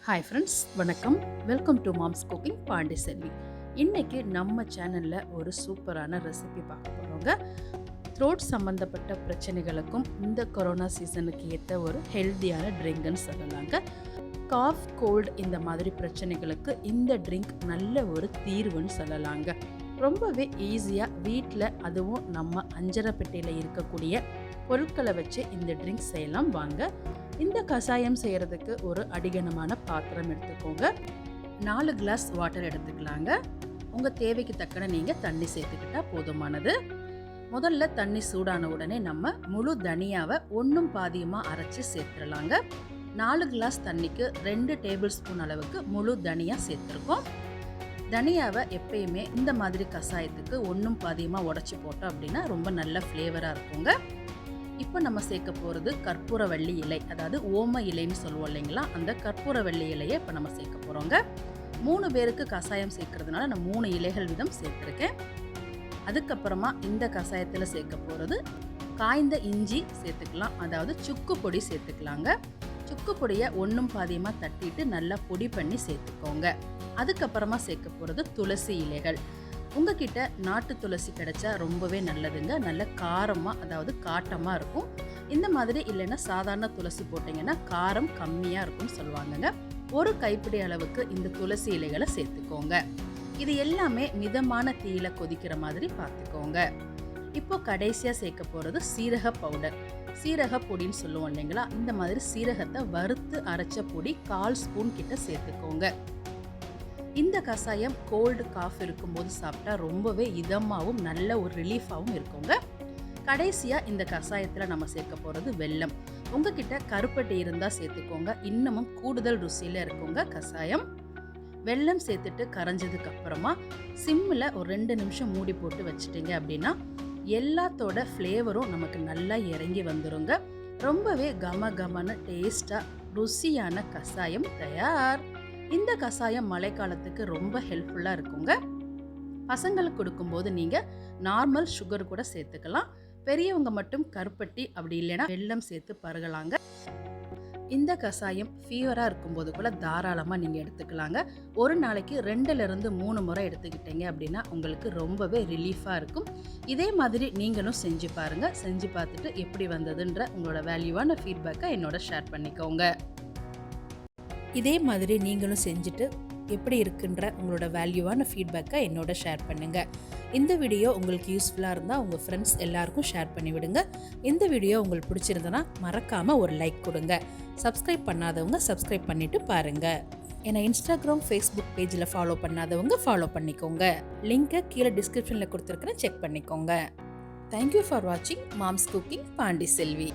Hi friends, வணக்கம். Welcome to moms cooking Pandiselvi. இன்றைக்கி நம்ம சேனலில் ஒரு சூப்பரான ரெசிபி பார்க்க போகிறோங்க. த்ரோட் சம்மந்தப்பட்ட பிரச்சனைகளுக்கும் இந்த கொரோனா சீசனுக்கு ஏற்ற ஒரு ஹெல்த்தியான ட்ரிங்க்னு சொல்லலாங்க. காஃப், கோல்டு இந்த மாதிரி பிரச்சனைகளுக்கு இந்த ட்ரிங்க் நல்ல ஒரு தீர்வுன்னு சொல்லலாங்க. ரொம்பவே ஈஸியாக வீட்டில், அதுவும் நம்ம அஞ்சரை பெட்டியில் இருக்கக்கூடிய பொருட்களை வச்சு இந்த ட்ரிங்க் செய்யலாம். வாங்க. இந்த கஷாயம் செய்கிறதுக்கு ஒரு அடிகனமான பாத்திரம் எடுத்துக்கோங்க. 4 கிளாஸ் வாட்டர் எடுத்துக்கலாங்க. உங்கள் தேவைக்கு தக்கன நீங்கள் தண்ணி சேர்த்துக்கிட்டால் போதுமானது. முதல்ல தண்ணி சூடான உடனே நம்ம முழு தனியாவை ஒன்றும் பாதியமாக அரைச்சி சேர்த்துடலாங்க. 4 கிளாஸ் தண்ணிக்கு 2 டேபிள் ஸ்பூன் அளவுக்கு முழு தனியாக சேர்த்துருக்கோம். தனியாவை எப்பயுமே இந்த மாதிரி கஷாயத்துக்கு ஒன்றும் பாதியமாக உடச்சி போட்டோம் அப்படின்னா ரொம்ப நல்ல ஃப்ளேவராக இருக்குங்க. இப்போ நம்ம சேர்க்க போகிறது கற்பூரவள்ளி இலை, அதாவது ஓம இலைன்னு சொல்லுவோம் இல்லைங்களா, அந்த கற்பூரவள்ளி இலையை இப்போ நம்ம சேர்க்க போகிறோங்க. 3 பேருக்கு கஷாயம் சேர்க்கறதுனால நான் 3 இலைகள் வீதம் சேர்த்துருக்கேன். அதுக்கப்புறமா இந்த கஷாயத்தில் சேர்க்க போகிறது காய்ந்த இஞ்சி சேர்த்துக்கலாம், அதாவது சுக்கு பொடி சேர்த்துக்கலாங்க. சுக்கு பொடியை ஒன்றும் பாதியமாக தட்டிட்டு நல்லா பொடி பண்ணி சேர்த்துக்கோங்க. அதுக்கப்புறமா சேர்க்க போகிறது துளசி இலைகள். உங்ககிட்ட நாட்டு துளசி கிடைச்சா ரொம்பவே நல்லதுங்க. நல்ல காரமாக, அதாவது காட்டமாக இருக்கும். இந்த மாதிரி இல்லைன்னா சாதாரண துளசி போட்டிங்கன்னா காரம் கம்மியாக இருக்கும்னு சொல்லுவாங்கங்க. ஒரு கைப்பிடி அளவுக்கு இந்த துளசி இலைகளை சேர்த்துக்கோங்க. இது எல்லாமே மிதமான தீயில கொதிக்கிற மாதிரி பார்த்துக்கோங்க. இப்போ கடைசியாக சேர்க்க போகிறது சீரக பவுடர், சீரக பொடின்னு சொல்லுவோம் இல்லைங்களா, இந்த மாதிரி சீரகத்தை வறுத்து அரைச்ச பொடி 1/4 ஸ்பூன் கிட்ட சேர்த்துக்கோங்க. இந்த கஷாயம் கோல்டு, காஃப் இருக்கும்போது சாப்பிட்டா ரொம்பவே இதமாகவும் நல்ல ஒரு ரிலீஃபாகவும் இருக்குங்க. கடைசியாக இந்த கஷாயத்தில் நம்ம சேர்க்க போகிறது வெல்லம். உங்ககிட்ட கருப்பட்டி இருந்தால் சேர்த்துக்கோங்க, இன்னமும் கூடுதல் ருசியில் இருக்குங்க கஷாயம். வெல்லம் சேர்த்துட்டு கரைஞ்சதுக்கு அப்புறமா சிம்மில் ஒரு 2 நிமிஷம் மூடி போட்டு வச்சுட்டிங்க அப்படின்னா எல்லாத்தோட ஃப்ளேவரும் நமக்கு நல்லா இறங்கி வந்துருங்க. ரொம்பவே கமன்னு டேஸ்டாக ருசியான கஷாயம் தயார். இந்த கஷாயம் மழைக்காலத்துக்கு ரொம்ப ஹெல்ப்ஃபுல்லாக இருக்குங்க. பசங்களுக்கு கொடுக்கும்போது நீங்கள் நார்மல் சுகர் கூட சேர்த்துக்கலாம். பெரியவங்க மட்டும் கருப்பட்டி அப்படி இல்லைன்னா வெல்லம் சேர்த்து பருகலாங்க. இந்த கஷாயம் ஃபீவராக இருக்கும்போது கூட தாராளமாக நீங்கள் எடுத்துக்கலாங்க. ஒரு நாளைக்கு 2லிருந்து 3 முறை எடுத்துக்கிட்டீங்க அப்படின்னா உங்களுக்கு ரொம்பவே ரிலீஃபாக இருக்கும். இதே மாதிரி நீங்களும் செஞ்சு பாருங்கள். செஞ்சு பார்த்துட்டு எப்படி வந்ததுன்ற உங்களோட வேல்யூவான ஃபீட்பேக்கை என்னோட ஷேர் பண்ணிக்கோங்க. இதே மாதிரி நீங்களும் செஞ்சுட்டு எப்படி இருக்குன்ற உங்களோட வேல்யூவான ஃபீட்பேக்கை என்னோட ஷேர் பண்ணுங்கள். இந்த வீடியோ உங்களுக்கு யூஸ்ஃபுல்லாக இருந்தால் உங்கள் ஃப்ரெண்ட்ஸ் எல்லாருக்கும் ஷேர் பண்ணிவிடுங்க. இந்த வீடியோ உங்களுக்கு பிடிச்சிருந்தனா மறக்காமல் ஒரு லைக் கொடுங்க. சப்ஸ்கிரைப் பண்ணாதவங்க சப்ஸ்கிரைப் பண்ணிவிட்டு பாருங்கள். என்னை இன்ஸ்டாகிராம், ஃபேஸ்புக் பேஜில் ஃபாலோ பண்ணாதவங்க ஃபாலோ பண்ணிக்கோங்க. லிங்க்கை கீழே டிஸ்கிரிப்ஷனில் கொடுத்துருக்குறேன், செக் பண்ணிக்கோங்க. தேங்க்யூ ஃபார் வாட்சிங் மாம்ஸ் குக்கிங் பாண்டிசெல்வி.